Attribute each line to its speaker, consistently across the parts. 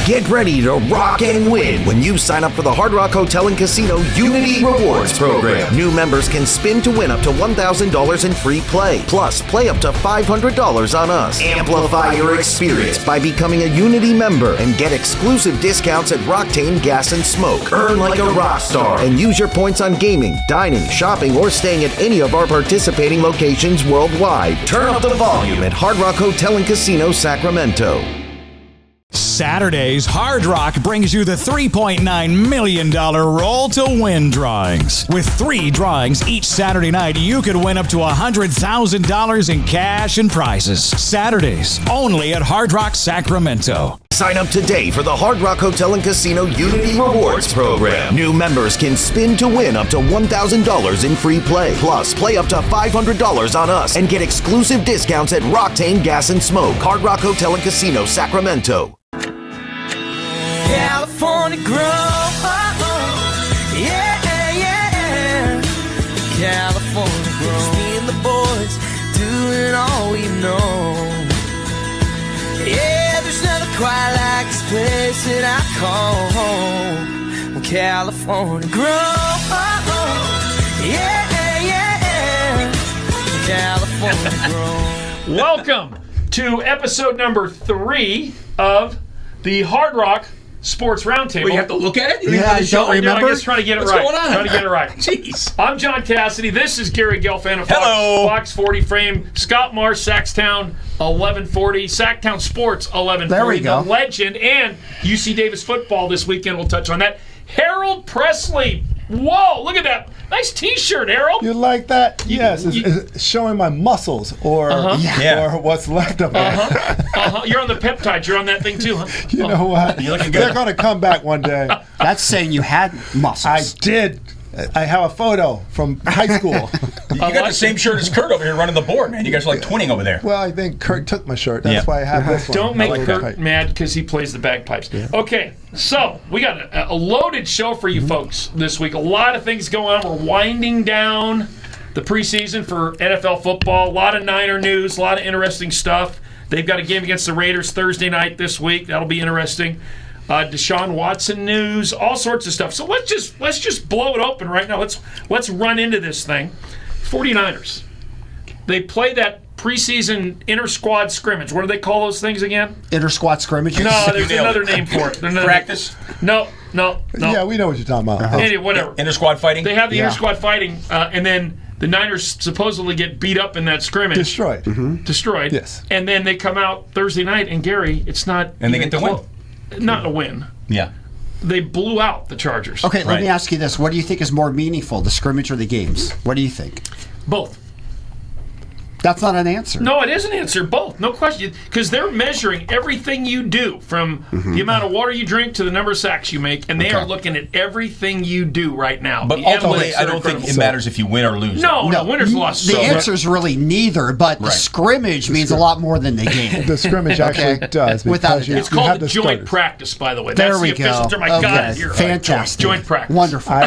Speaker 1: Get ready to rock and win when you sign up for the Hard Rock Hotel and Casino Unity Rewards Program. New members can spin to win up to $1,000 in free play. Plus, play up to $500 on us. Amplify your experience by becoming a Unity member and get exclusive discounts at Rocktain Gas and Smoke. Earn like a rock star and use your points on gaming, dining, shopping, or staying at any of our participating locations worldwide. Turn up the volume at Hard Rock Hotel and Casino Sacramento.
Speaker 2: Saturdays, Hard Rock brings you the $3.9 million Roll to Win drawings. With 3 drawings each Saturday night, you could win up to $100,000 in cash and prizes. Saturdays, only at Hard Rock Sacramento.
Speaker 1: Sign up today for the Hard Rock Hotel and Casino Unity Rewards Program. New members can spin to win up to $1,000 in free play. Plus, play up to $500 on us and get exclusive discounts at Rocktain Gas and Smoke. Hard Rock Hotel and Casino Sacramento.
Speaker 3: California grow, yeah, yeah. California grow. Me and the boys doing all we know. Yeah, there's nothing quite like this place that I call home. California grow, yeah, yeah. California grow.
Speaker 4: Welcome to episode number 3 of the Hard Rock Sports Roundtable.
Speaker 5: Well, you have to look at it?
Speaker 4: I don't remember. I'm just trying to get it right.
Speaker 5: What's going on?
Speaker 4: Trying to get it right.
Speaker 5: Jeez.
Speaker 4: I'm John Cassidy. This is Gary Gelfand of
Speaker 5: Hello.
Speaker 4: Fox 40 Frame. Scott Marsh, Sacktown 1140. Sacktown Sports 1140.
Speaker 6: There we go.
Speaker 4: The legend. And UC Davis football this weekend. We'll touch on that. Harold Pressley. Whoa, look at that. Nice T-shirt, Harold.
Speaker 6: You like that? Yes, it's showing my muscles or what's left of it.
Speaker 4: You're on the peptides. You're on that thing too, huh?
Speaker 6: You know what?
Speaker 5: You're looking good.
Speaker 6: They're going to come back one day.
Speaker 7: That's saying you had muscles.
Speaker 6: I did. I have a photo from high school.
Speaker 5: You got the same shirt as Kurt over here running the board, man. You guys are like twinning over there.
Speaker 6: Well, I think Kurt took my shirt. That's why I have this one.
Speaker 4: Don't make
Speaker 6: I like
Speaker 4: Kurt
Speaker 6: that.
Speaker 4: mad because he plays the bagpipes. Yeah. Okay, so we got a loaded show for you folks this week. A lot of things going on. We're winding down the preseason for NFL football. A lot of Niner news, a lot of interesting stuff. They've got a game against the Raiders Thursday night this week. That'll be interesting. Deshaun Watson news, all sorts of stuff. So let's just blow it open right now. Let's run into this thing. 49ers. They play that preseason inter-squad scrimmage. What do they call those things again?
Speaker 7: Inter-squad scrimmages?
Speaker 4: No, there's another name for it.
Speaker 5: Practice?
Speaker 4: No.
Speaker 6: Yeah, we know what you're talking about.
Speaker 4: Anyway, whatever.
Speaker 5: Inter-squad fighting?
Speaker 4: They have the inter-squad fighting, and then the Niners supposedly get beat up in that scrimmage.
Speaker 6: Destroyed.
Speaker 4: Mm-hmm. Destroyed.
Speaker 6: Yes.
Speaker 4: And then they come out Thursday night, and Gary, it's not.
Speaker 5: And they get the win.
Speaker 4: Not a win.
Speaker 5: Yeah.
Speaker 4: They blew out the Chargers.
Speaker 7: Okay, let me ask you this. What do you think is more meaningful, the scrimmage or the games? What do you think?
Speaker 4: Both.
Speaker 7: That's not an answer.
Speaker 4: No, it is an answer. Both. No question. Because they're measuring everything you do from the amount of water you drink to the number of sacks you make, and they are looking at everything you do right now.
Speaker 5: But ultimately, I don't think it matters if you win or lose.
Speaker 4: No, winners lost.
Speaker 7: The answer is really neither, but the scrimmage means a lot more than the game.
Speaker 6: The scrimmage actually does.
Speaker 7: Without a doubt.
Speaker 4: It's called the joint practice, by the way.
Speaker 7: There we
Speaker 4: That's the official term. I got it here.
Speaker 7: Fantastic.
Speaker 4: Joint practice.
Speaker 7: Wonderful.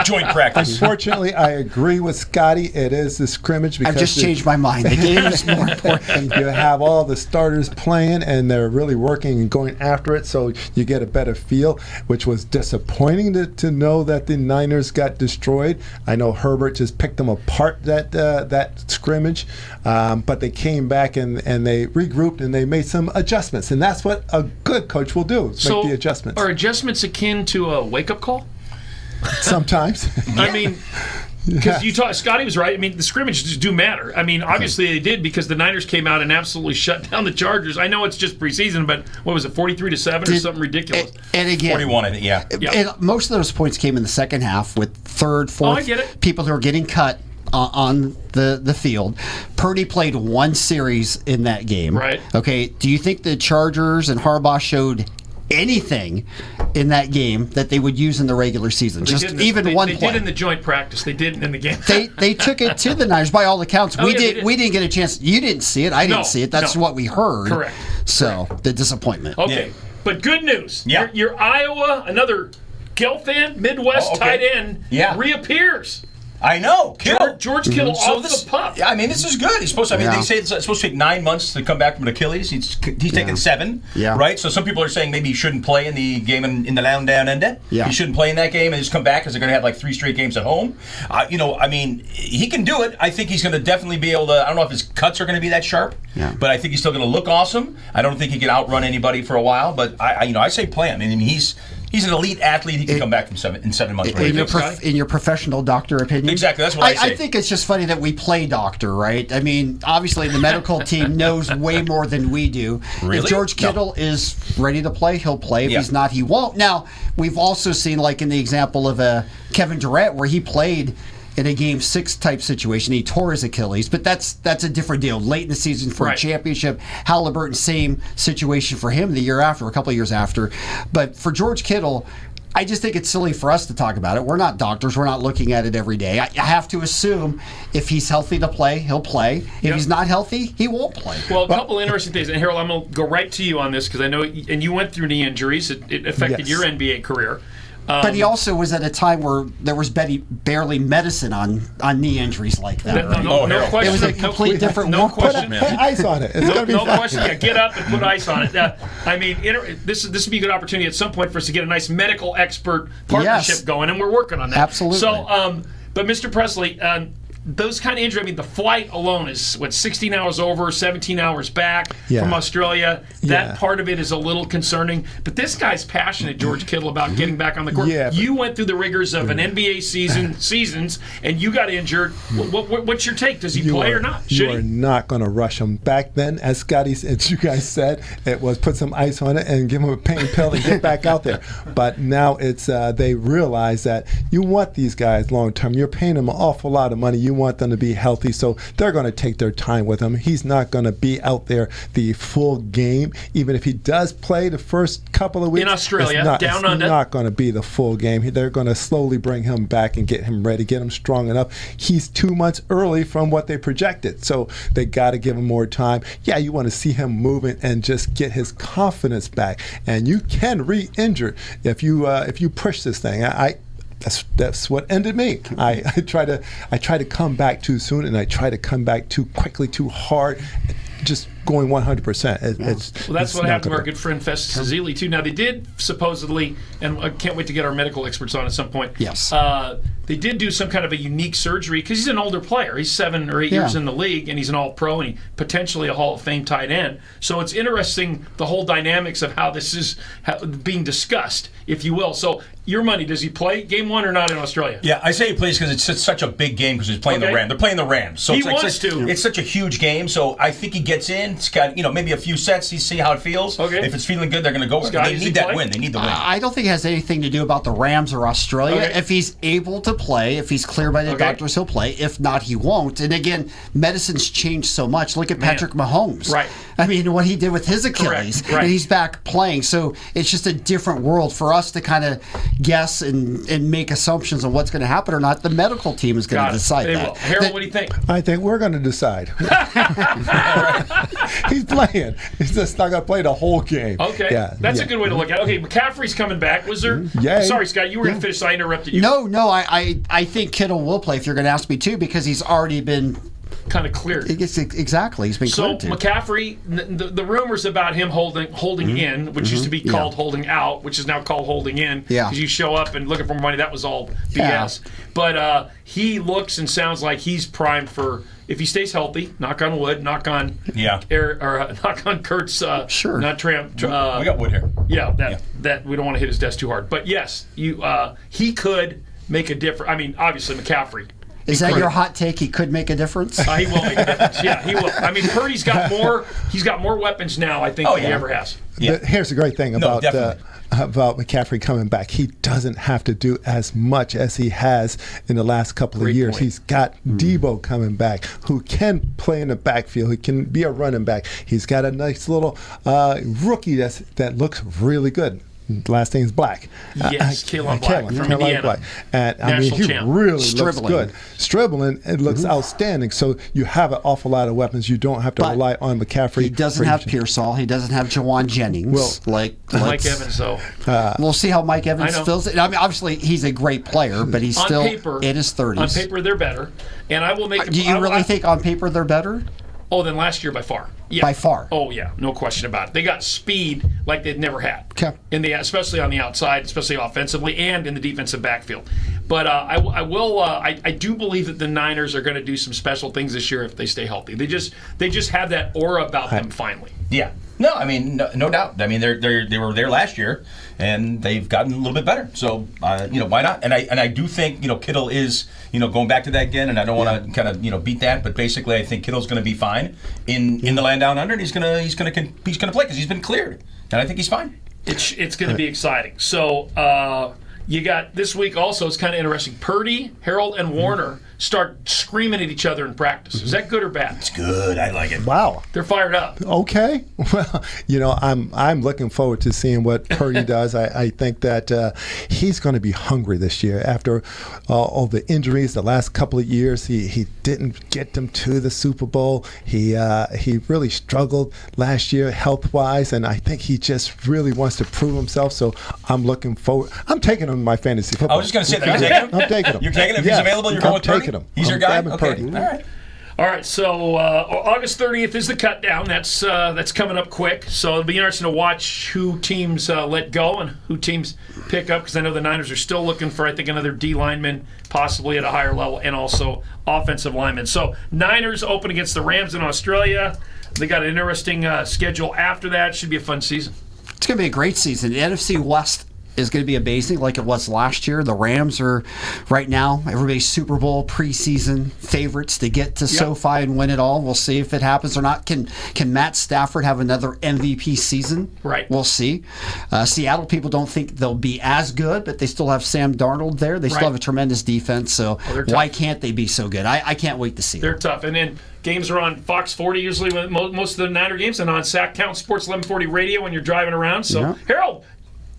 Speaker 5: Joint practice.
Speaker 6: Unfortunately, I agree with Scotty. It is the scrimmage because
Speaker 7: I've just changed my mind. The game is more important.
Speaker 6: You have all the starters playing, and they're really working and going after it, so you get a better feel, which was disappointing to know that the Niners got destroyed. I know Herbert just picked them apart that scrimmage, but they came back and they regrouped and they made some adjustments, and that's what a good coach will do, make the adjustments.
Speaker 4: Are adjustments akin to a wake-up call?
Speaker 6: Sometimes.
Speaker 4: I mean... Because Scotty was right. I mean, the scrimmages do matter. I mean, obviously they did because the Niners came out and absolutely shut down the Chargers. I know it's just preseason, but what was it, 43-7 or something ridiculous?
Speaker 7: And again,
Speaker 5: 41, I think, yeah.
Speaker 7: And most of those points came in the second half with third, fourth people who were getting cut on the field. Purdy played one series in that game.
Speaker 4: Right.
Speaker 7: Okay. Do you think the Chargers and Harbaugh showed anything in that game that they would use in the regular season? Just even one play.
Speaker 4: They did in the joint practice. They didn't in the game.
Speaker 7: They took it to the Niners by all accounts. We didn't get a chance. You didn't see it. I didn't see it. That's what we heard.
Speaker 4: Correct.
Speaker 7: So the disappointment.
Speaker 4: Okay. But good news. Yeah. Your Iowa, another Gelfand Midwest tight end reappears.
Speaker 5: I know. Kittle.
Speaker 4: George Kittle off the pup.
Speaker 5: Yeah, I mean, this is good. He's supposed to, they say it's supposed to take 9 months to come back from an Achilles. He's taken 7, right? So some people are saying maybe he shouldn't play in the game in the Lounge Down Under.
Speaker 7: Yeah.
Speaker 5: He shouldn't play in that game and just come back because they're going to have like 3 straight games at home. I mean, he can do it. I think he's going to definitely be able to. I don't know if his cuts are going to be that sharp, but I think he's still going to look awesome. I don't think he can outrun anybody for a while, but I say play him. I mean, he's an elite athlete. He can come back in 7 months.
Speaker 7: In your professional doctor opinion?
Speaker 5: Exactly. That's what I say.
Speaker 7: I think it's just funny that we play doctor, right? I mean, obviously the medical team knows way more than we do.
Speaker 5: Really?
Speaker 7: If George Kittle is ready to play, he'll play. If he's not, he won't. Now, we've also seen, like in the example of Kevin Durant, where he played in a Game 6 type situation. He tore his Achilles, but that's a different deal. Late in the season for a championship. Halliburton, same situation for him the year after, a couple of years after. But for George Kittle, I just think it's silly for us to talk about it. We're not doctors. We're not looking at it every day. I have to assume if he's healthy to play, he'll play. If he's not healthy, he won't play.
Speaker 4: Well, a couple interesting things. And Harold, I'm going to go right to you on this because I know, and you went through knee injuries. It affected your NBA career.
Speaker 7: But he also was at a time where there was barely medicine on knee injuries like that.
Speaker 4: No question.
Speaker 7: It was a complete different
Speaker 4: no question.
Speaker 6: Put ice on it. It's gonna be fine.
Speaker 4: Question. Yeah, get up and put ice on it. I mean, this would be a good opportunity at some point for us to get a nice medical expert partnership going, and we're working on that.
Speaker 7: Absolutely.
Speaker 4: So, but Mr. Pressley, those kind of injuries, I mean, the flight alone is, 16 hours over, 17 hours back from Australia. That part of it is a little concerning. But this guy's passionate, George Kittle, about getting back on the court. Yeah, you went through the rigors of an NBA seasons, and you got injured. What's your take? Does he play or not?
Speaker 6: You are not going to rush him. Back then, as you guys said, it was put some ice on it and give him a pain pill and get back out there. But now it's they realize that you want these guys long term. You're paying them an awful lot of money. You want them to be healthy, so they're going to take their time with him. He's not going to be out there the full game, even if he does play the first couple of weeks.
Speaker 4: In Australia, down under.
Speaker 6: It's not going to be the full game. They're going to slowly bring him back and get him ready, get him strong enough. He's 2 months early from what they projected, so they got to give him more time. Yeah, you want to see him moving and just get his confidence back, and you can re-injure if you push this thing. That's what ended me. I try to come back too soon, and I try to come back too quickly, too hard, just going 100%.
Speaker 4: That's what happened to our good friend Festus Ezeli too. Now they did supposedly, and I can't wait to get our medical experts on at some point.
Speaker 7: Yes.
Speaker 4: They did do some kind of a unique surgery because he's an older player. He's 7 or 8 years in the league, and he's an All-Pro, and potentially a Hall of Fame tight end. So it's interesting, the whole dynamics of how this is being discussed, if you will. So your money, does he play Game 1 or not in Australia?
Speaker 5: Yeah, I say he plays because it's such a big game because he's playing the Rams. They're playing the Rams. So it's such a huge game, so I think he gets in. It's got maybe a few sets. You see how it feels. Okay. If it's feeling good, they're going to go with it. They need that win. They need the win.
Speaker 7: I don't think it has anything to do about the Rams or Australia. Okay. If he's able to play, if he's cleared by the doctors, he'll play. If not, he won't. And again, medicine's changed so much. Look at Patrick Mahomes.
Speaker 4: Right.
Speaker 7: I mean, what he did with his Achilles, and he's back playing. So it's just a different world for us to kind of guess and make assumptions on what's going to happen or not. The medical team is going to decide that.
Speaker 4: Harold, what do you think?
Speaker 6: I think we're going to decide. He's playing. He's just not going to play the whole game.
Speaker 4: Okay. That's a good way to look at it. Okay, McCaffrey's coming back. Was there?
Speaker 6: Yeah.
Speaker 4: Sorry, Scott, you were going to finish, so I interrupted you.
Speaker 7: No, I think Kittle will play, if you're going to ask me to, because he's already been
Speaker 4: kind of cleared.
Speaker 7: Exactly. He's been cleared to.
Speaker 4: So McCaffrey, the rumors about him holding in, which used to be called holding out, which is now called holding in, because you show up and looking for money, that was all BS. But he looks and sounds like he's primed for, if he stays healthy, knock on wood, knock on knock on Kurt's not Tramp.
Speaker 5: We got wood here.
Speaker 4: That we don't want to hit his desk too hard. But yes, he could make a difference. I mean, obviously McCaffrey.
Speaker 7: Is that your hot take? He could make a difference.
Speaker 4: He will make a difference. Yeah, he will. I mean, Purdy's got more. He's got more weapons now, I think, than he ever has.
Speaker 6: Yeah. Here's the great thing about McCaffrey coming back. He doesn't have to do as much as he has in the last couple of years. He's got Debo coming back, who can play in the backfield. He can be a running back. He's got a nice little rookie that looks really good. last name's Black.
Speaker 4: Yes, Kalen Black from
Speaker 6: Kalen
Speaker 4: Indiana.
Speaker 6: Black. And I
Speaker 4: National
Speaker 6: mean, he
Speaker 4: champ.
Speaker 6: really looks
Speaker 7: Stribbling.
Speaker 6: good. Stribbling, it looks outstanding. So you have an awful lot of weapons. You don't have to
Speaker 7: But
Speaker 6: rely on McCaffrey.
Speaker 7: He doesn't have Pearsall. He doesn't have Jawan Jennings.
Speaker 6: Well,
Speaker 4: Mike Evans, though.
Speaker 7: We'll see how Mike Evans
Speaker 4: I know.
Speaker 7: fills it. I mean, obviously, he's a great player, but he's
Speaker 4: On
Speaker 7: still
Speaker 4: paper,
Speaker 7: in his 30s.
Speaker 4: On paper, they're better. And I will make.
Speaker 7: Do you really think on paper they're better?
Speaker 4: Oh, than last year by far. Yeah.
Speaker 7: By far.
Speaker 4: Oh yeah, no question about it. They got speed like they'd never had.
Speaker 7: Okay.
Speaker 4: Especially on the outside, especially offensively, and in the defensive backfield. But I do believe that the Niners are going to do some special things this year if they stay healthy. They just have that aura about them finally.
Speaker 5: Yeah. No, I mean, no doubt. I mean, they were there last year, and they've gotten a little bit better. So, why not? And I do think, Kittle is, going back to that again, and I don't want to kind of, beat that, but basically I think Kittle's going to be fine in the land down under, and he's going to play because he's been cleared, and I think he's fine.
Speaker 4: It's going to be exciting. So, you got this week also, it's kind of interesting. Purdy, Harold, and Warner start screaming at each other in practice. Is that good or bad?
Speaker 5: It's good. I like it.
Speaker 6: Wow.
Speaker 4: They're fired up.
Speaker 6: Okay. Well, I'm looking forward to seeing what Purdy does. I think that he's going to be hungry this year. After all the injuries the last couple of years, he didn't get them to the Super Bowl. He really struggled last year health-wise, and I think he just really wants to prove himself. So I'm looking forward. I'm taking him in my fantasy football.
Speaker 5: I was just going to say that. You're taking him?
Speaker 6: I'm taking him.
Speaker 5: You're taking him? If
Speaker 6: Yes,
Speaker 5: he's available, you're going with Purdy? He's your guy? Okay.
Speaker 6: Purdy.
Speaker 5: All right.
Speaker 4: All right, so August 30th is the cut down. That's coming up quick. So it'll be interesting to watch who teams let go and who teams pick up, because I know the Niners are still looking for, I think, another D lineman, possibly at a higher level, and also offensive lineman. So Niners open against the Rams in Australia. They got an interesting schedule after that. Should be a fun season.
Speaker 7: It's going to be a great season. The NFC West is going to be amazing like it was last year. The Rams are right now everybody's Super Bowl preseason favorites to get to SoFi and win it all. We'll see if it happens or not. Can Matt Stafford have another MVP season?
Speaker 4: Right.
Speaker 7: We'll see. Seattle people don't think they'll be as good, but they still have Sam Darnold there. They still have a tremendous defense, so why can't they be so good? I can't wait to see
Speaker 4: They're
Speaker 7: it.
Speaker 4: tough. And then games are on Fox 40 usually, with most of the Niner games, and on Sack Count Sports 1140 radio when you're driving around. So, Harold,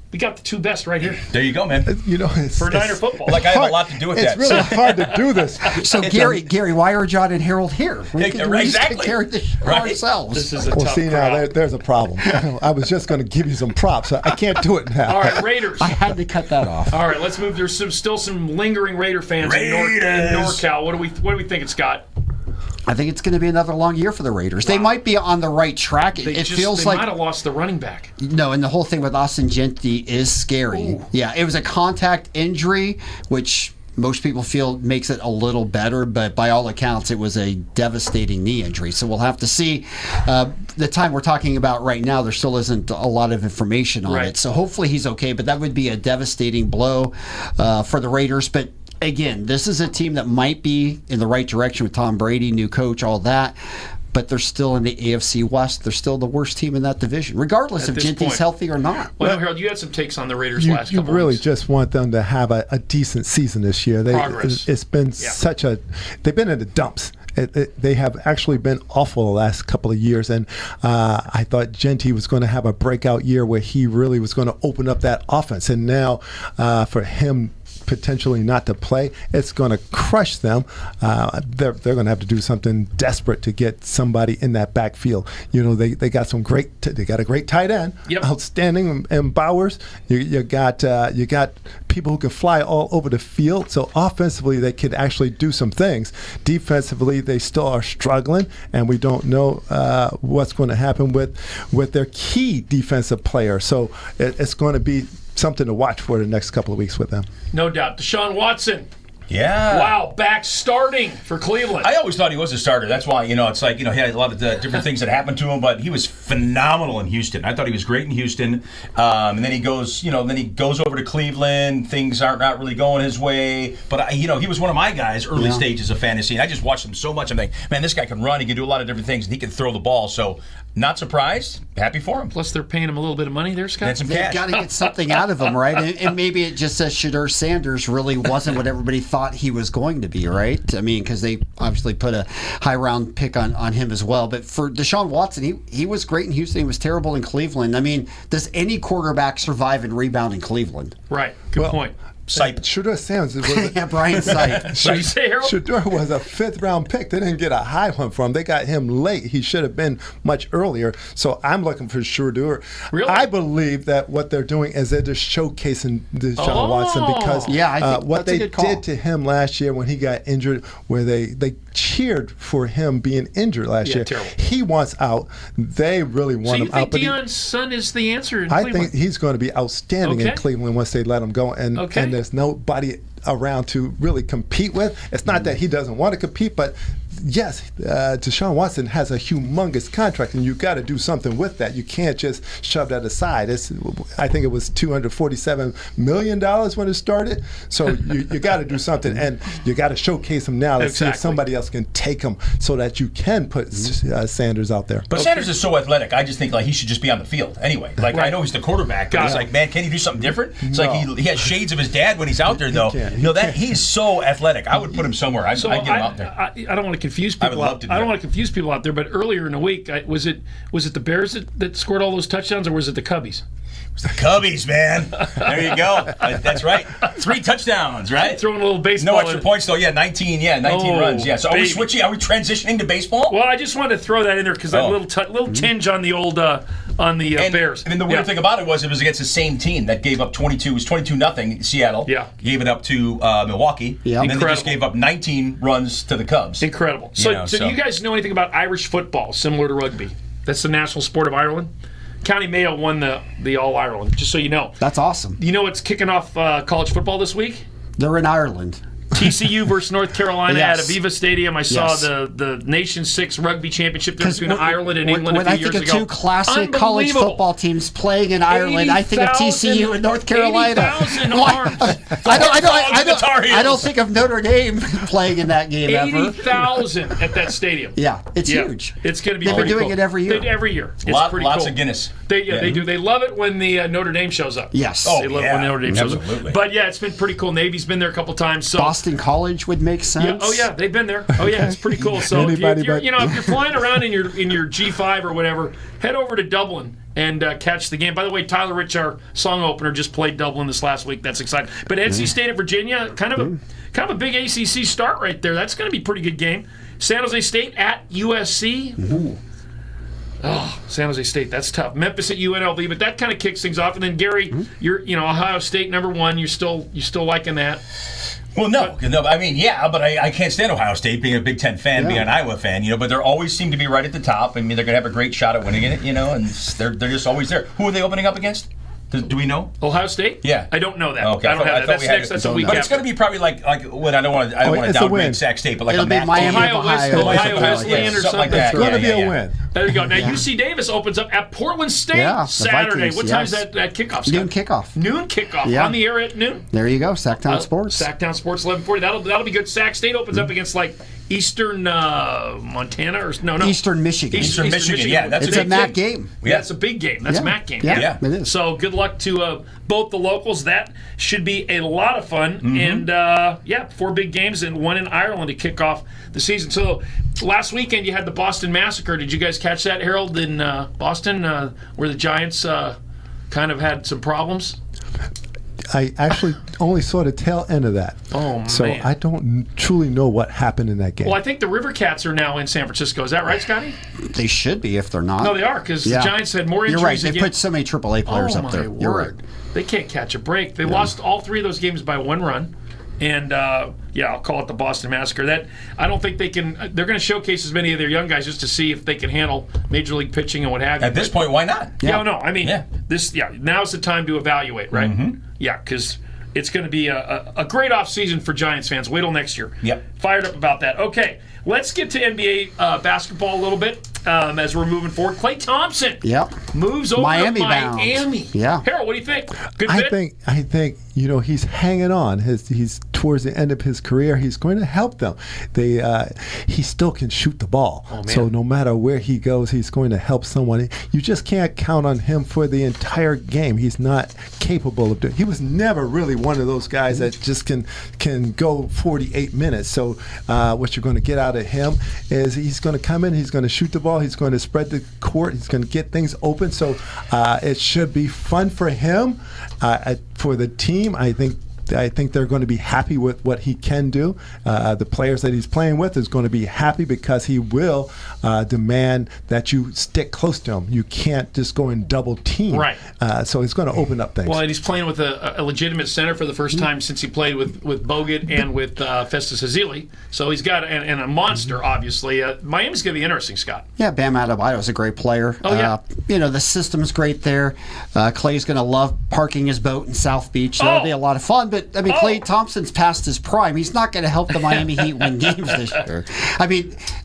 Speaker 4: we got the two best right here.
Speaker 5: There you go, man.
Speaker 4: For Niner football.
Speaker 5: Like I have a lot to do with that.
Speaker 6: It's really hard to do this.
Speaker 7: So Gary, why are John and Harold here? We can
Speaker 5: Exactly.
Speaker 7: take care of this ourselves.
Speaker 4: This is a
Speaker 6: Well,
Speaker 4: tough
Speaker 6: see,
Speaker 4: crowd.
Speaker 6: now there's a problem. I was just going to give you some props. I can't do it now.
Speaker 4: All right, Raiders.
Speaker 7: I had to cut that off.
Speaker 4: All right, let's move. There's still some lingering Raider fans in NorCal. What do we think, Scott?
Speaker 7: I think it's going to be another long year for the Raiders. They might be on the right track. It feels
Speaker 4: they
Speaker 7: like
Speaker 4: might have lost the running back.
Speaker 7: no, and the whole thing with Austin Gentry is scary.
Speaker 4: Ooh.
Speaker 7: Yeah, it was a contact injury, which most people feel makes it a little better, but by all accounts, it was a devastating knee injury. So we'll have to see. The time we're talking about right now, there still isn't a lot of information on it. So hopefully he's okay, but that would be a devastating blow for the Raiders. But again, this is a team that might be in the right direction with Tom Brady, new coach, all that. But they're still in the AFC West. They're still the worst team in that division, regardless if Gentry's healthy or not.
Speaker 4: Well, Harold, you had some takes on the Raiders last couple
Speaker 6: You really
Speaker 4: weeks.
Speaker 6: just want them to have a decent season this year.
Speaker 4: Progress.
Speaker 6: It's been they've been in the dumps. They have actually been awful the last couple of years, and I thought Gentry was going to have a breakout year where he really was going to open up that offense. And now for him potentially not to play, it's going to crush them. They're going to have to do something desperate to get somebody in that backfield. They got they got a great tight end, outstanding, and Bowers. You got people who can fly all over the field. So offensively, they could actually do some things. Defensively, they still are struggling, and we don't know what's going to happen with their key defensive player. So it's going to be something to watch for the next couple of weeks with them.
Speaker 4: No doubt. Deshaun Watson.
Speaker 5: Yeah.
Speaker 4: Wow, back starting for Cleveland.
Speaker 5: I always thought he was a starter. That's why, it's like, he had a lot of different things that happened to him, but he was phenomenal in Houston. I thought he was great in Houston. And then he goes, over to Cleveland. Things aren't not really going his way. But, he was one of my guys early stages of fantasy. And I just watched him so much. I'm like, man, this guy can run. He can do a lot of different things. And he can throw the ball. So Not surprised. Happy for him.
Speaker 4: Plus, they're paying him a little bit of money there, Scott.
Speaker 5: And some
Speaker 7: They've
Speaker 5: cash.
Speaker 7: got to get something out of him, right? And maybe it just says Shedeur Sanders really wasn't what everybody thought he was going to be, right? I mean, because they obviously put a high round pick on him as well. But for Deshaun Watson, he was great in Houston. He was terrible in Cleveland. I mean, does any quarterback survive and rebound in Cleveland?
Speaker 4: Right. Good point.
Speaker 6: Shedeur Sanders was
Speaker 7: Yeah, Brian Sipe.
Speaker 4: What you say, Harold?
Speaker 6: Shedeur was a 5th round pick. They didn't get a high one for him. They got him late. He should have been much earlier. So I'm looking for Shedeur.
Speaker 4: Really?
Speaker 6: I believe that what they're doing is they're just showcasing Deshaun Watson because
Speaker 7: Yeah, I think
Speaker 6: what
Speaker 7: that's a
Speaker 6: they
Speaker 7: good call.
Speaker 6: did to him last year when he got injured, where they cheered for him being injured last year.
Speaker 4: Terrible.
Speaker 6: He wants out. They really
Speaker 4: So
Speaker 6: want
Speaker 4: you
Speaker 6: him
Speaker 4: think
Speaker 6: out. But
Speaker 4: Deion's son is the answer in
Speaker 6: I
Speaker 4: Cleveland?
Speaker 6: think he's going to be outstanding in
Speaker 4: Okay.
Speaker 6: Cleveland once they let him go, and there's nobody around to really compete with. It's not that he doesn't want to compete, but yes, Deshaun Watson has a humongous contract, and you've got to do something with that. You can't just shove that aside. I think it was $247 million when it started, so you got to do something, and you got to showcase him now to see if somebody else can take him so that you can put Sanders out there.
Speaker 5: But Sanders is so athletic. I just think like he should just be on the field anyway. Like I know he's the quarterback, but it's like, man, can he do something different? It's like he has shades of his dad when he's out there, though. He's so athletic. I would put him somewhere. I'd get him out there.
Speaker 4: I don't want to confuse people.
Speaker 5: I would love to do
Speaker 4: I don't
Speaker 5: that.
Speaker 4: want to confuse people out there. But earlier in the week, was it the Bears that scored all those touchdowns, or was it the Cubbies?
Speaker 5: It's the Cubbies, man. There you go. That's right. 3 touchdowns, right?
Speaker 4: Throwing a little baseball.
Speaker 5: No extra points though. Yeah, 19 runs. Yeah. So are we switching? Are we transitioning to baseball?
Speaker 4: Well, I just wanted to throw that in there because that little tinge on the old Bears.
Speaker 5: And the weird thing about it was against the same team that gave up 22. It was 22-0. Seattle.
Speaker 4: Yeah.
Speaker 5: Gave it up to Milwaukee.
Speaker 7: Yeah.
Speaker 5: And then they just
Speaker 4: Incredible.
Speaker 5: gave up 19 runs to the Cubs.
Speaker 4: Incredible. So do you guys know anything about Irish football, similar to rugby? That's the national sport of Ireland. County Mayo won the All Ireland, just so you know.
Speaker 7: That's awesome.
Speaker 4: You know what's kicking off college football this week?
Speaker 7: They're in Ireland.
Speaker 4: TCU versus North Carolina
Speaker 7: Yes.
Speaker 4: at Aviva Stadium. I saw
Speaker 7: Yes.
Speaker 4: the Nation's 6 rugby championship there between Ireland and England a few
Speaker 7: When I
Speaker 4: years
Speaker 7: think of
Speaker 4: ago.
Speaker 7: two classic college
Speaker 4: Unbelievable.
Speaker 7: football teams playing in Ireland, I think of TCU and North Carolina.
Speaker 4: 80,000 arms.
Speaker 7: I don't think of Notre Dame playing in that game ever.
Speaker 4: 80,000 at that stadium.
Speaker 7: Yeah, it's huge.
Speaker 4: It's going to be
Speaker 7: They've been
Speaker 4: pretty
Speaker 7: doing
Speaker 4: cool.
Speaker 7: it every year.
Speaker 4: Every year. It's pretty
Speaker 5: Lots
Speaker 4: cool.
Speaker 5: of Guinness.
Speaker 4: They do. They love it when the Notre Dame shows up.
Speaker 7: Yes.
Speaker 4: They love it when Notre Dame shows
Speaker 5: Absolutely.
Speaker 4: up. But yeah, it's been pretty cool. Navy's been there a couple times. So
Speaker 7: Boston College would make sense.
Speaker 4: yeah, oh yeah, they've been there. Oh yeah, it's pretty cool. So if you're flying around in your G5 or whatever, head over to Dublin and catch the game. By the way, Tyler Rich, our song opener, just played Dublin this last week. That's exciting. But NC State at Virginia, kind of a big ACC start right there. That's going to be a pretty good game. San Jose State at USC. Ooh. Oh, San Jose State, that's tough. Memphis at UNLV, but that kind of kicks things off. And then Gary, you're Ohio State #1. You're still liking that.
Speaker 5: Well, no, I mean, yeah, but I can't stand Ohio State, being a Big Ten fan, being an Iowa fan, but they always seem to be right at the top. I mean, they're going to have a great shot at winning it, and they're just always there. Who are they opening up against? Do we know?
Speaker 4: Ohio State?
Speaker 5: Yeah.
Speaker 4: I don't know that.
Speaker 5: Okay.
Speaker 4: I don't have that. That's next. That's a week
Speaker 5: But
Speaker 4: after.
Speaker 5: it's going to be probably like when I don't want to
Speaker 6: it's a win.
Speaker 5: downgrade Sac State, but like
Speaker 7: It'll
Speaker 5: a
Speaker 7: be
Speaker 5: MAC
Speaker 7: Miami
Speaker 5: team.
Speaker 7: of Ohio.
Speaker 4: Ohio Wesleyan or
Speaker 5: something like
Speaker 4: something.
Speaker 5: that.
Speaker 6: It's going to be
Speaker 5: Yeah.
Speaker 6: a win.
Speaker 4: There you go. Now UC Davis opens up at Portland State
Speaker 7: Yeah, the
Speaker 4: Saturday.
Speaker 7: Vikings,
Speaker 4: What time is
Speaker 7: yes.
Speaker 4: that kickoff? Scott?
Speaker 7: Noon kickoff.
Speaker 4: Noon kickoff
Speaker 7: Yeah.
Speaker 4: on the air at noon.
Speaker 7: There you go, Sacktown Sports.
Speaker 4: Sacktown Sports 11:40. That'll be good. Sac State opens up against like Eastern Montana or no
Speaker 7: Eastern Michigan.
Speaker 5: Eastern Michigan. Yeah, that's
Speaker 7: It's
Speaker 5: a
Speaker 7: a
Speaker 5: big
Speaker 7: MAC
Speaker 5: game.
Speaker 7: game.
Speaker 4: Yeah, it's a big game. That's a MAC game.
Speaker 7: Yeah, it is.
Speaker 4: So good luck to both the locals. That should be a lot of fun. And 4 big games and 1 in Ireland to kick off the season. So last weekend you had the Boston Massacre. Did you guys catch that, Harold, in Boston, where the Giants kind of had some problems?
Speaker 6: I actually only saw the tail end of that.
Speaker 4: Oh,
Speaker 6: so
Speaker 4: man.
Speaker 6: I don't truly know what happened in that game.
Speaker 4: Well, I think the River Cats are now in San Francisco. Is that right, Scotty?
Speaker 7: They should be if they're not.
Speaker 4: No, they are, because
Speaker 7: Yeah.
Speaker 4: the Giants had more injuries.
Speaker 7: You're right. They
Speaker 4: again.
Speaker 7: put so many AAA players
Speaker 4: Oh,
Speaker 7: up there.
Speaker 4: my
Speaker 7: You're
Speaker 4: word.
Speaker 7: right.
Speaker 4: They can't catch a break. They lost all 3 of those games by 1 run. And, I'll call it the Boston Massacre. That I don't think they can – they're going to showcase as many of their young guys just to see if they can handle Major League pitching and what have you.
Speaker 5: At this point, why not?
Speaker 4: Yeah, no. I mean, now's the time to evaluate, right? Yeah, because it's going to be a great offseason for Giants fans. Wait till next year.
Speaker 5: Yep.
Speaker 4: Fired up about that. Okay, let's get to NBA basketball a little bit as we're moving forward. Klay Thompson moves over
Speaker 7: Miami
Speaker 4: to
Speaker 7: bound.
Speaker 4: Miami.
Speaker 7: Yeah.
Speaker 4: Harold, what do you think? Good fit?
Speaker 6: I think he's hanging on. He's towards the end of his career, he's going to help them. He still can shoot the ball. So no matter where he goes, he's going to help someone. You just can't count on him for the entire game. He's not capable of doing. He was never really one of those guys that just can go 48 minutes. So what you're going to get out of him is he's going to come in, he's going to shoot the ball, he's going to spread the court, he's going to get things open. So it should be fun for him. For the team, I think they're going to be happy with what he can do. The players that he's playing with is going to be happy because he will demand that you stick close to him. You can't just go and double team.
Speaker 4: Right.
Speaker 6: So he's going to open up things.
Speaker 4: Well, and he's playing with a legitimate center for the first time since he played with Bogut and with Festus Ezeli. So he's got and a monster, obviously. Miami's going to be interesting, Scott.
Speaker 7: Yeah, Bam Adebayo is a great player.
Speaker 4: Oh, yeah.
Speaker 7: The system's great there. Clay's going to love parking his boat in South Beach. That'll be a lot of fun. But, Klay Thompson's past his prime. He's not going to help the Miami Heat win games this year.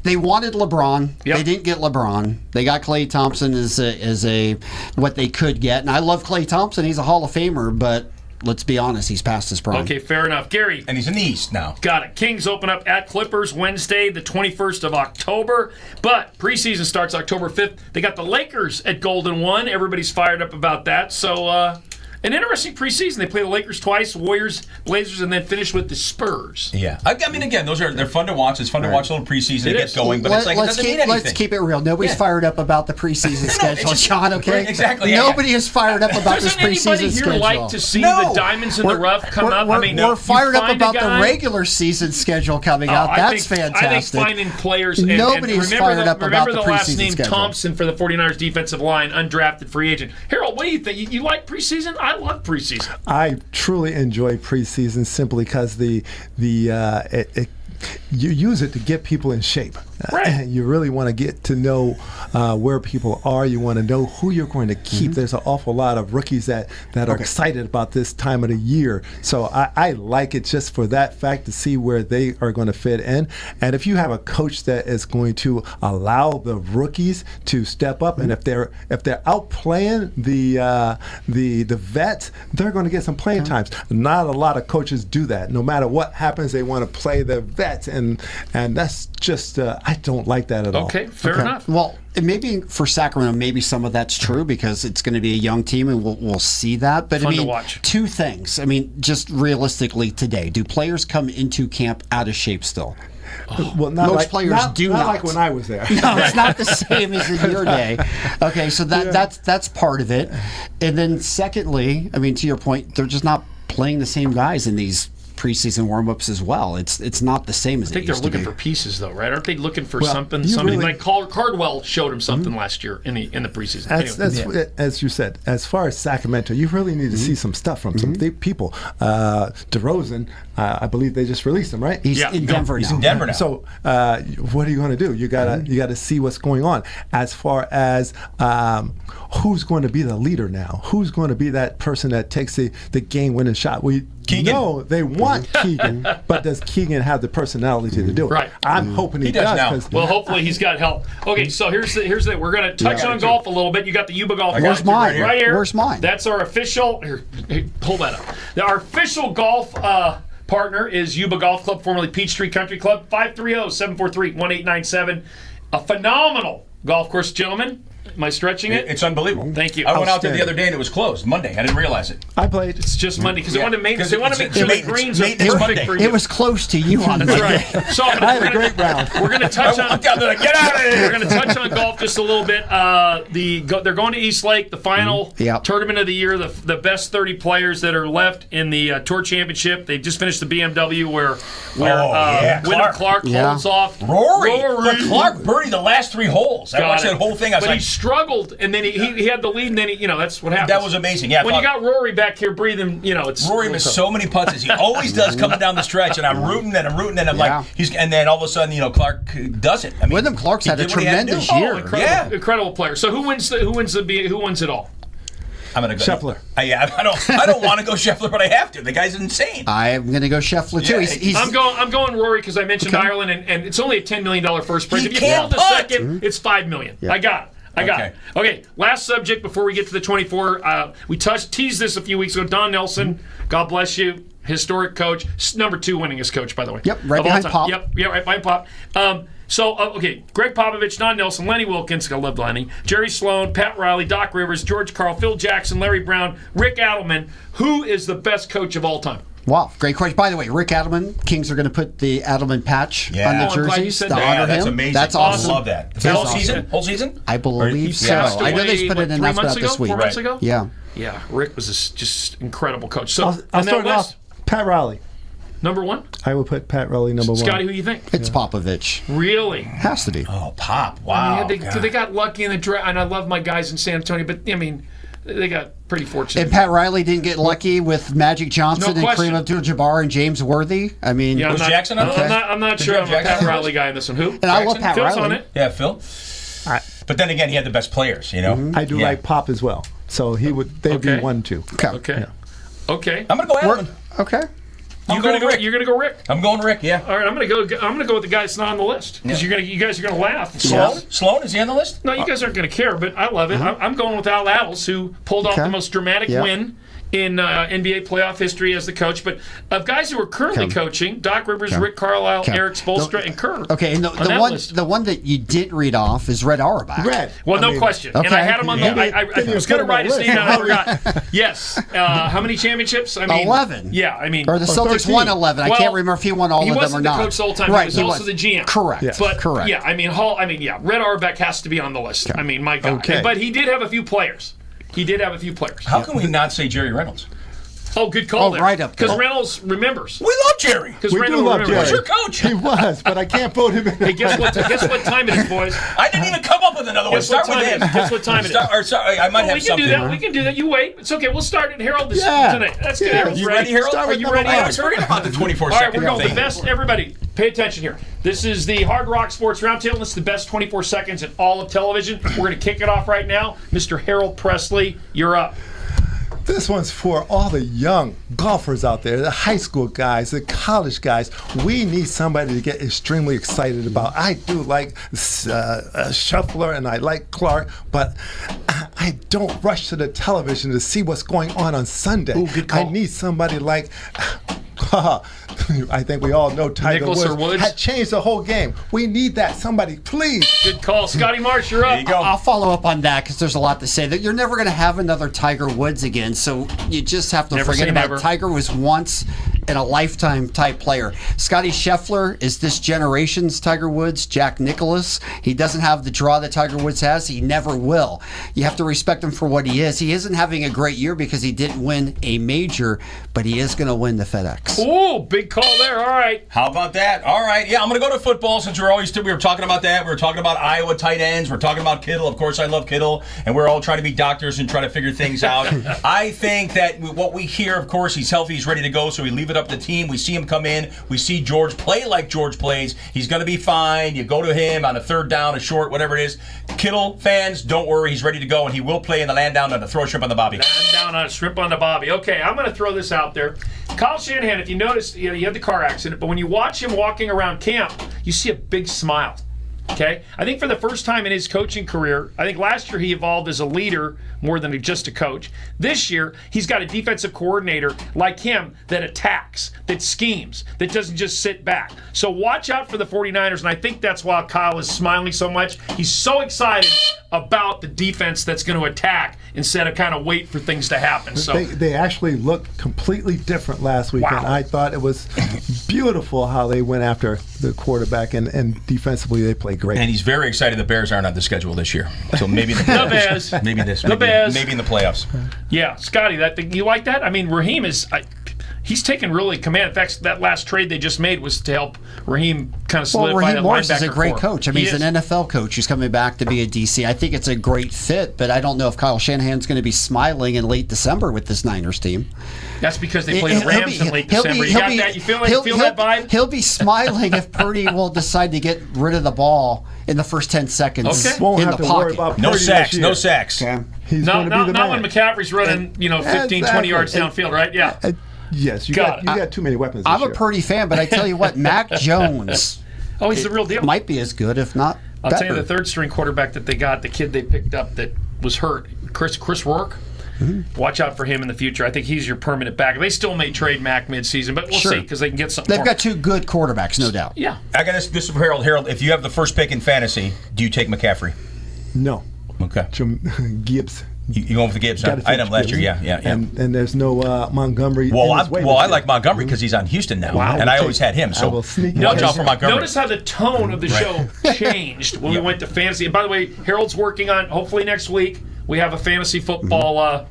Speaker 7: They wanted LeBron.
Speaker 4: Yep.
Speaker 7: They didn't get LeBron. They got Klay Thompson as a what they could get. And I love Klay Thompson. He's a Hall of Famer, but let's be honest, he's past his prime.
Speaker 4: Okay, fair enough. Gary.
Speaker 5: And he's in the East now.
Speaker 4: Got it. Kings open up at Clippers Wednesday, the 21st of October. But preseason starts October 5th. They got the Lakers at Golden 1. Everybody's fired up about that. So, an interesting preseason. They play the Lakers twice, Warriors, Blazers, and then finish with the Spurs.
Speaker 5: Yeah. Again, they're fun to watch. It's fun to watch a little preseason to get going, but it doesn't mean anything.
Speaker 7: Let's keep it real. Nobody's fired up about the preseason schedule, Sean, okay?
Speaker 5: Exactly. Yeah,
Speaker 7: Nobody is fired up about this preseason schedule.
Speaker 4: Doesn't anybody here like to see the diamonds in the rough come up?
Speaker 7: We're fired up about the regular season schedule coming out. That's fantastic.
Speaker 4: I think finding players.
Speaker 7: Nobody's fired up about the preseason schedule.
Speaker 4: Remember the last name Thompson for the 49ers defensive line, undrafted free agent. Harold, what do you think? You like preseason? I love preseason.
Speaker 6: I truly enjoy preseason simply because you use it to get people in shape.
Speaker 4: Right.
Speaker 6: You really want to get to know where people are. You want to know who you're going to keep. There's an awful lot of rookies that are excited about this time of the year. So I like it just for that fact to see where they are going to fit in. And if you have a coach that is going to allow the rookies to step up, and if they're outplaying the vets, they're going to get some playing times. Not a lot of coaches do that. No matter what happens, they want to play the vets, and that's just I don't like that at all.
Speaker 4: Okay, fair enough.
Speaker 7: Well, maybe for Sacramento, maybe some of that's true because it's going to be a young team, and we'll see that. But
Speaker 4: Fun to watch.
Speaker 7: Two things. Just realistically today, do players come into camp out of shape still?
Speaker 6: Well,
Speaker 7: Most players do not.
Speaker 6: Not like when I was there.
Speaker 7: No, it's not the same as in your day. Okay, so that's part of it. And then secondly, to your point, they're just not playing the same guys in these preseason warm-ups as well. It's not the same as it used to be.
Speaker 4: I think they're looking for pieces, though, right? Aren't they looking for something? Somebody like Cardwell showed him something last year in the preseason.
Speaker 6: As you said, as far as Sacramento, you really need to see some stuff from some people. DeRozan, I believe they just released him, right?
Speaker 7: He's in Denver now.
Speaker 6: So what are you going to do? You gotta see what's going on. As far as who's going to be the leader now? Who's going to be that person that takes the game-winning shot?
Speaker 5: Keegan.
Speaker 6: No, they want Keegan, but does Keegan have the personality to do it?
Speaker 4: Right.
Speaker 6: I'm hoping he does
Speaker 5: now.
Speaker 4: Well, hopefully he's got help. Okay, so here's the we're going to touch on golf a little bit. You got the Yuba Golf.
Speaker 7: Where's mine?
Speaker 4: Right here.
Speaker 7: Where's mine?
Speaker 4: That's our official. Here, hold that up. Our official golf partner is Yuba Golf Club, formerly Peachtree Country Club. 530-743-1897. A phenomenal golf course, gentlemen. Am I stretching it?
Speaker 5: It's unbelievable.
Speaker 4: Thank you.
Speaker 5: I went out there the other day and it was closed. Monday. I didn't realize it.
Speaker 6: I played.
Speaker 4: It's just Monday because they want to make sure the greens are perfect for you.
Speaker 7: It was close to you on
Speaker 4: That's
Speaker 7: Monday.
Speaker 4: right. So
Speaker 6: I had a great round.
Speaker 4: We're going to touch on.
Speaker 5: Get out of here.
Speaker 4: We're going to touch on golf just a little bit. They're going to East Lake, the final tournament of the year. The best 30 players that are left in the Tour Championship. They just finished the BMW where Wyndham Clark holds off.
Speaker 5: Rory. Clark birdied the last 3 holes. I watched that whole thing.
Speaker 4: But he struggled, and then he had the lead, and then that's what happened.
Speaker 5: That was amazing. Yeah.
Speaker 4: When you got Rory back here breathing, it's
Speaker 5: Rory missed so many putts as he always does coming down the stretch, and I'm rooting and I'm like and then all of a sudden Clark does it.
Speaker 7: Wyndham Clark's had a tremendous year.
Speaker 4: Incredible player. So who wins it all?
Speaker 5: I'm gonna go
Speaker 6: Scheffler.
Speaker 5: I don't want to go Scheffler, but I have to. The guy's insane.
Speaker 7: I'm going to go Scheffler too.
Speaker 5: Yeah,
Speaker 4: I'm going Rory because I mentioned Ireland, and it's only a $10 million first prize. If you pull the second, it's $5 million. Yeah. I got it. Okay, last subject before we get to the 24. We teased this a few weeks ago. Don Nelson, God bless you. historic coach, number 2 winningest coach, by the way.
Speaker 7: Yep, right
Speaker 4: of all
Speaker 7: behind
Speaker 4: time.
Speaker 7: Pop.
Speaker 4: Yep, right behind Pop. Okay, Greg Popovich, Don Nelson, Lenny Wilkins, I love Lenny, Jerry Sloan, Pat Riley, Doc Rivers, George Karl, Phil Jackson, Larry Brown, Rick Adelman. Who is the best coach of all time?
Speaker 7: Wow, great question. By the way, Rick Adelman, Kings are going to put the Adelman patch on the
Speaker 4: I'm glad you
Speaker 7: jerseys
Speaker 4: said
Speaker 7: to
Speaker 4: that.
Speaker 7: honor
Speaker 5: That's
Speaker 7: him.
Speaker 5: amazing.
Speaker 7: That's awesome.
Speaker 5: I love that.
Speaker 7: That's
Speaker 5: Whole
Speaker 7: awesome.
Speaker 5: season? Whole season?
Speaker 7: I believe so.
Speaker 4: passed
Speaker 7: I know they
Speaker 4: away,
Speaker 7: put an
Speaker 4: 3
Speaker 7: announcement
Speaker 4: months
Speaker 7: out this
Speaker 4: ago?
Speaker 7: week.
Speaker 4: 4 months ago?
Speaker 7: Yeah.
Speaker 4: Yeah, Rick was just incredible coach. So,
Speaker 6: I'll
Speaker 4: and that
Speaker 6: start
Speaker 4: list,
Speaker 6: off. Pat Riley.
Speaker 4: Number 1?
Speaker 6: I will put Pat Riley number 1.
Speaker 4: Scotty, who do you think?
Speaker 7: It's Popovich.
Speaker 4: Really?
Speaker 7: Has to be.
Speaker 5: Oh, Pop.
Speaker 4: I
Speaker 5: Wow.
Speaker 4: mean, they got lucky in the draft, and I love my guys in San Antonio, but I mean, they got pretty fortunate.
Speaker 7: And Pat Riley didn't get lucky with Magic Johnson
Speaker 4: No
Speaker 7: and
Speaker 4: question.
Speaker 7: Kareem Abdul-Jabbar and James Worthy. I mean,
Speaker 4: Yeah,
Speaker 5: Was Jackson on
Speaker 4: I'm
Speaker 5: it?
Speaker 4: not
Speaker 5: Did
Speaker 4: sure
Speaker 5: you
Speaker 4: I'm
Speaker 5: have
Speaker 4: a Pat
Speaker 5: Jackson?
Speaker 4: Riley guy in this one. Who?
Speaker 7: and I love Pat
Speaker 4: Phil's
Speaker 7: Riley.
Speaker 4: on it.
Speaker 5: Yeah, Phil. But then again, he had the best players, you know?
Speaker 6: I do
Speaker 5: Yeah.
Speaker 6: like Pop as well. So they'd
Speaker 4: Okay.
Speaker 6: be 1, 2.
Speaker 4: Okay. Okay.
Speaker 5: I'm going to go Adelman.
Speaker 7: Okay.
Speaker 4: You're gonna go Rick.
Speaker 5: I'm going Rick, yeah.
Speaker 4: All right, I'm gonna go with the guy that's not on the list because you guys are gonna laugh.
Speaker 5: Sloan, is he on the list?
Speaker 4: No, you guys aren't gonna care, but I love it. I'm going with Al Adels, who pulled off
Speaker 7: Okay.
Speaker 4: the most dramatic
Speaker 7: Yeah.
Speaker 4: win in NBA playoff history as the coach. But of guys who are currently coaching, Doc Rivers, Rick Carlisle, Eric Spoelstra, and Kerr.
Speaker 7: Okay, and the one that you didn't read off is Red Auerbach.
Speaker 6: Red.
Speaker 4: Well,
Speaker 6: I
Speaker 4: no
Speaker 6: mean,
Speaker 4: question.
Speaker 7: Okay.
Speaker 4: And I had him on the. I
Speaker 6: Didn't
Speaker 4: was
Speaker 6: even
Speaker 4: going to
Speaker 6: put him on
Speaker 4: write his
Speaker 6: the
Speaker 4: name down. I
Speaker 6: list.
Speaker 4: forgot. Yes. How many championships? I mean,
Speaker 7: 11.
Speaker 4: Yeah, I mean,
Speaker 7: Or the Celtics
Speaker 6: 13.
Speaker 7: won 11. I
Speaker 4: Well,
Speaker 7: can't remember if he won all
Speaker 4: he
Speaker 7: of them or
Speaker 4: wasn't the
Speaker 7: not.
Speaker 4: coach the whole time.
Speaker 7: Right,
Speaker 4: He was also the GM.
Speaker 7: Correct.
Speaker 6: Yeah.
Speaker 4: But
Speaker 7: Correct.
Speaker 4: yeah, I mean, Red Auerbach has to be on the list. I mean, my God.
Speaker 6: Okay.
Speaker 4: But he did have a few players.
Speaker 5: How can we not say Jerry Reynolds?
Speaker 4: Oh, good call there.
Speaker 7: right up there.
Speaker 4: Because Reynolds remembers.
Speaker 5: We love Jerry.
Speaker 4: Because
Speaker 6: We do
Speaker 4: Reynolds
Speaker 6: love
Speaker 4: remembers.
Speaker 6: Jerry.
Speaker 5: Who's your coach?
Speaker 6: He was, but I can't vote him in.
Speaker 4: Hey, guess what time it is, boys?
Speaker 5: I didn't even come up with another one.
Speaker 4: Guess what
Speaker 5: Start with
Speaker 4: time
Speaker 5: him.
Speaker 4: it is? Guess what time it is?
Speaker 5: Sorry, I might
Speaker 4: We
Speaker 5: have
Speaker 4: can
Speaker 5: something.
Speaker 4: do that. We can do that. You wait. It's okay. We'll start at Harold
Speaker 6: Yeah.
Speaker 4: tonight. That's good.
Speaker 6: Yeah.
Speaker 4: Harold's
Speaker 5: You ready, Harold?
Speaker 6: Start
Speaker 4: Are
Speaker 6: with
Speaker 4: you
Speaker 6: number
Speaker 4: ready?
Speaker 6: one.
Speaker 5: I was forgetting about the 24
Speaker 4: All right,
Speaker 5: second
Speaker 4: we're going
Speaker 5: thing.
Speaker 4: the best. Everybody, pay attention here. This is the Hard Rock Sports Roundtable. This is the best 24 seconds in all of television. We're going to kick it off right now. Mr. Harold Pressley, you're up.
Speaker 6: This one's for all the young golfers out there, the high school guys, the college guys. We need somebody to get extremely excited about. I do like Scheffler and I like Clark, but I don't rush to the television to see what's going on Sunday.
Speaker 4: Ooh, good call.
Speaker 6: I need somebody like... I think we all know Tiger
Speaker 4: Nicklaus or Woods?
Speaker 6: had changed the whole game. We need that. Somebody, please.
Speaker 4: Good call. Scotty Marsh, you're up.
Speaker 5: There you go.
Speaker 7: I'll follow up on that because there's a lot to say. That you're never going to have another Tiger Woods again, so you just have to
Speaker 4: Never
Speaker 7: forget
Speaker 4: say
Speaker 7: about
Speaker 4: never.
Speaker 7: it. Tiger was once in a lifetime type player. Scotty Scheffler is this generation's Tiger Woods. Jack Nicklaus, he doesn't have the draw that Tiger Woods has. He never will. You have to respect him for what he is. He isn't having a great year because he didn't win a major, but he is going to win the FedEx.
Speaker 4: Ooh, big call there. All right.
Speaker 5: How about that? All right. Yeah, I'm going to go to football since we were talking about that. We were talking about Iowa tight ends. We're talking about Kittle. Of course, I love Kittle. And we're all trying to be doctors and try to figure things out. I think that what we hear, of course, he's healthy, he's ready to go, so we leave it up to the team. We see him come in. We see George play like George plays. He's going to be fine. You go to him on a third down, a short, whatever it is. Kittle fans, don't worry. He's ready to go, and he will play in the land down on the throw shrimp on the bobby.
Speaker 4: Land down on a shrimp on the bobby. Okay, I'm going to throw this out there. Kyle Shanahan, if you notice, he had the car accident, but when you watch him walking around camp, you see a big smile. Okay? I think for the first time in his coaching career, I think last year he evolved as a leader more than just a coach. This year, he's got a defensive coordinator like him that attacks, that schemes, that doesn't just sit back. So watch out for the 49ers, and I think that's why Kyle is smiling so much. He's so excited about the defense that's going to attack instead of kind of wait for things to happen. So
Speaker 6: They actually looked completely different last weekend.
Speaker 4: Wow.
Speaker 6: I thought it was beautiful how they went after the quarterback, and defensively they played great.
Speaker 5: And he's very excited the Bears aren't on the schedule this year. So maybe the
Speaker 4: Bears.
Speaker 5: Maybe this.
Speaker 4: The
Speaker 5: Maybe,
Speaker 4: Bears.
Speaker 5: maybe in the playoffs.
Speaker 4: yeah, Scotty, you like that? I mean, Raheem is... he's taken really command. In fact, that last trade they just made was to help Raheem kind of solidify
Speaker 7: Raheem
Speaker 4: that
Speaker 7: Morris is
Speaker 4: linebacker
Speaker 7: a great
Speaker 4: core.
Speaker 7: coach. I mean, he's
Speaker 4: is.
Speaker 7: an NFL coach who's coming back to be a DC. I think it's a great fit, but I don't know if Kyle Shanahan's going to be smiling in late December with this Niners team.
Speaker 4: That's because they play the Rams in late December. You got that? You feel that vibe?
Speaker 7: He'll be smiling if Purdy will decide to get rid of the ball in the first 10 seconds
Speaker 4: Okay.
Speaker 6: Won't
Speaker 7: in
Speaker 6: have
Speaker 7: the
Speaker 6: to
Speaker 7: pocket.
Speaker 6: worry about
Speaker 5: No
Speaker 6: Purdy
Speaker 5: sacks.
Speaker 6: this
Speaker 5: No
Speaker 6: year.
Speaker 5: sacks.
Speaker 7: Okay.
Speaker 6: He's going to be the
Speaker 4: Not
Speaker 6: man.
Speaker 4: when McCaffrey's running, 15, 20 yards downfield, right? Yeah.
Speaker 6: Yes, you got too many weapons.
Speaker 7: I'm
Speaker 6: this
Speaker 7: a
Speaker 6: year.
Speaker 7: Purdy fan, but I tell you what, Mac Jones
Speaker 4: Oh, he's the real deal.
Speaker 7: might be as good, if not
Speaker 4: I'll
Speaker 7: better.
Speaker 4: tell you the third string quarterback that they got, the kid they picked up that was hurt, Chris Rourke. Watch out for him in the future. I think he's your permanent back. They still may trade Mac midseason, but we'll see because they can get something.
Speaker 7: They've got two good quarterbacks, no doubt.
Speaker 4: Yeah.
Speaker 5: I got this for Harold. Harold, if you have the first pick in fantasy, do you take McCaffrey?
Speaker 6: No.
Speaker 5: Okay.
Speaker 6: Gibbs.
Speaker 5: You going for the Gibbs? I had him last year. Yeah.
Speaker 6: And there's no Montgomery.
Speaker 5: I like Montgomery because he's on Houston now, and I always had him. So watch out for Montgomery.
Speaker 4: Notice how the tone of the show changed when we went to fantasy. And by the way, Harold's working on. Hopefully next week we have a fantasy football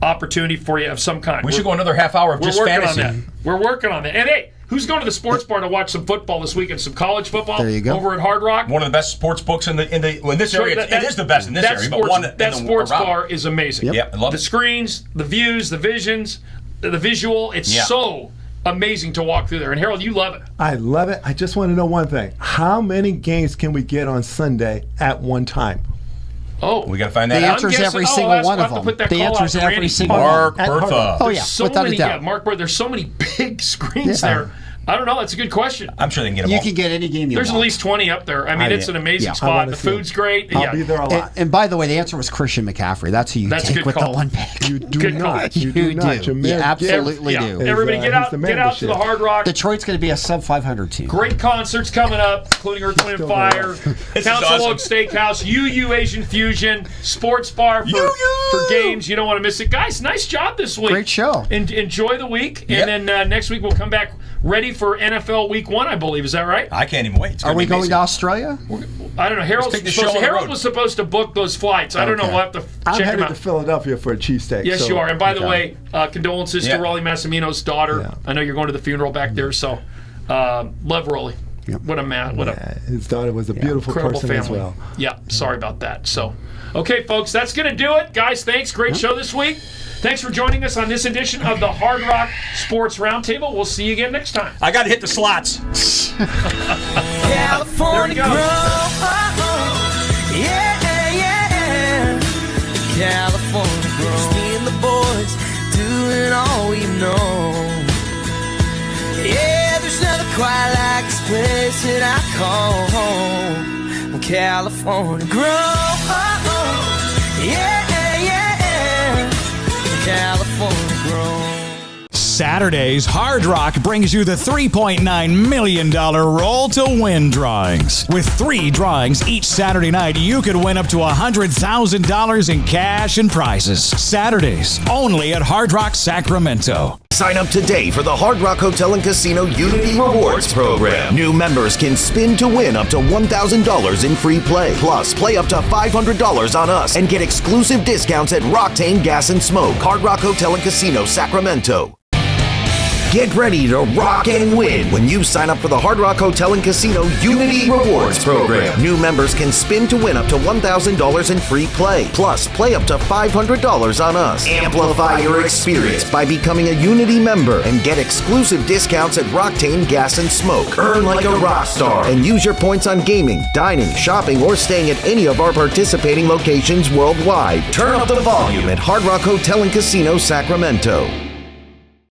Speaker 4: opportunity for you of some kind.
Speaker 5: We should go another half hour of just fantasy.
Speaker 4: We're working on that. And hey, who's going to the sports bar to watch some football this weekend? Some college football.
Speaker 7: There you go.
Speaker 4: Over at Hard Rock.
Speaker 5: One of the best sports books in this area. It is the best in this area, but one
Speaker 4: that sports bar is amazing.
Speaker 5: Yep. Yeah, I love
Speaker 4: the screens, the views, the visions, the visual. It's so amazing to walk through there. And Harold, you love it.
Speaker 6: I love it. I just want to know one thing: how many games can we get on Sunday at one time?
Speaker 4: Oh,
Speaker 5: we got to find that
Speaker 7: the
Speaker 5: out.
Speaker 7: answer's every single one of them. The answer's every single one.
Speaker 5: Mark Bertha.
Speaker 7: Oh, yeah,
Speaker 4: so
Speaker 7: without
Speaker 4: many,
Speaker 7: a doubt.
Speaker 4: Mark Bertha. There's so many big screens there. I don't know. That's a good question.
Speaker 5: I'm sure they can get them
Speaker 7: You
Speaker 5: all.
Speaker 7: can get any game you
Speaker 4: There's
Speaker 7: want.
Speaker 4: at least 20 up there. I mean, it's an amazing
Speaker 6: I
Speaker 4: spot.
Speaker 6: wanna
Speaker 4: The
Speaker 6: see
Speaker 4: food's great.
Speaker 6: I'll be there a lot.
Speaker 7: And by the way, the answer was Christian McCaffrey. That's who you
Speaker 4: That's a
Speaker 7: take
Speaker 4: good
Speaker 7: with
Speaker 4: call.
Speaker 7: the one pick.
Speaker 6: You do
Speaker 4: Good call.
Speaker 6: not. You do not. Jameer
Speaker 7: You absolutely
Speaker 6: Gibbs
Speaker 7: do.
Speaker 6: is,
Speaker 4: Everybody get
Speaker 6: he's
Speaker 4: out
Speaker 6: the
Speaker 4: to the
Speaker 6: membership.
Speaker 4: Hard Rock.
Speaker 7: Detroit's going to be a sub-500 team.
Speaker 4: Great concerts coming up, including Earth, Wind & Fire,
Speaker 5: This is
Speaker 4: Council
Speaker 5: awesome.
Speaker 4: Oak Steakhouse, UU Asian Fusion, Sports Bar for games. You don't want to miss it. Guys, nice job this week.
Speaker 7: Great show.
Speaker 4: Enjoy the week.
Speaker 5: Yep.
Speaker 4: And then next week we'll come back ready for NFL Week 1, I believe. Is that right?
Speaker 5: I can't even wait. It's
Speaker 7: Are
Speaker 5: gonna
Speaker 7: we
Speaker 5: be
Speaker 7: going
Speaker 5: amazing.
Speaker 7: to Australia?
Speaker 4: I don't know.
Speaker 5: take the show on the
Speaker 4: Harold
Speaker 5: road.
Speaker 4: was supposed to book those flights. I don't know.
Speaker 7: Okay.
Speaker 4: We'll have to
Speaker 6: I'm
Speaker 4: check him
Speaker 6: headed
Speaker 4: out.
Speaker 6: to Philadelphia for a cheesesteak.
Speaker 4: Yes,
Speaker 6: so-
Speaker 4: you are. And by the way, condolences
Speaker 5: Yeah.
Speaker 4: to Rolly Massimino's daughter.
Speaker 6: Yeah.
Speaker 4: I know you're going to the funeral back there, so love Rolly. What a man. What a
Speaker 6: his daughter was a beautiful
Speaker 4: incredible
Speaker 6: person
Speaker 4: family.
Speaker 6: as well.
Speaker 4: Yeah, sorry about that. So, okay, folks, that's going to do it. Guys, thanks. Great show this week. Thanks for joining us on this edition of the Hard Rock Sports Roundtable. We'll see you again next time.
Speaker 5: I got to hit the slots.
Speaker 3: California
Speaker 4: There we go.
Speaker 3: grow. Yeah. California grow. Me and the boys doing all we know. Yeah, there's nothing quite like this place that I call home. California grow. Yeah. California grow.
Speaker 2: Saturdays, Hard Rock brings you the $3.9 million Roll to Win drawings. With 3 drawings each Saturday night, you could win up to $100,000 in cash and prizes. Saturdays, only at Hard Rock Sacramento.
Speaker 1: Sign up today for the Hard Rock Hotel and Casino Unity Rewards program. New members can spin to win up to $1,000 in free play. Plus, play up to $500 on us and get exclusive discounts at Roctane Gas and Smoke. Hard Rock Hotel and Casino, Sacramento. Get ready to rock and win when you sign up for the Hard Rock Hotel and Casino Unity Rewards program. New members can spin to win up to $1,000 in free play. Plus, play up to $500 on us. Amplify your experience by becoming a Unity member and get exclusive discounts at Roctane Gas and Smoke. Earn like a rock star and use your points on gaming, dining, shopping, or staying at any of our participating locations worldwide. Turn up the volume at Hard Rock Hotel and Casino, Sacramento.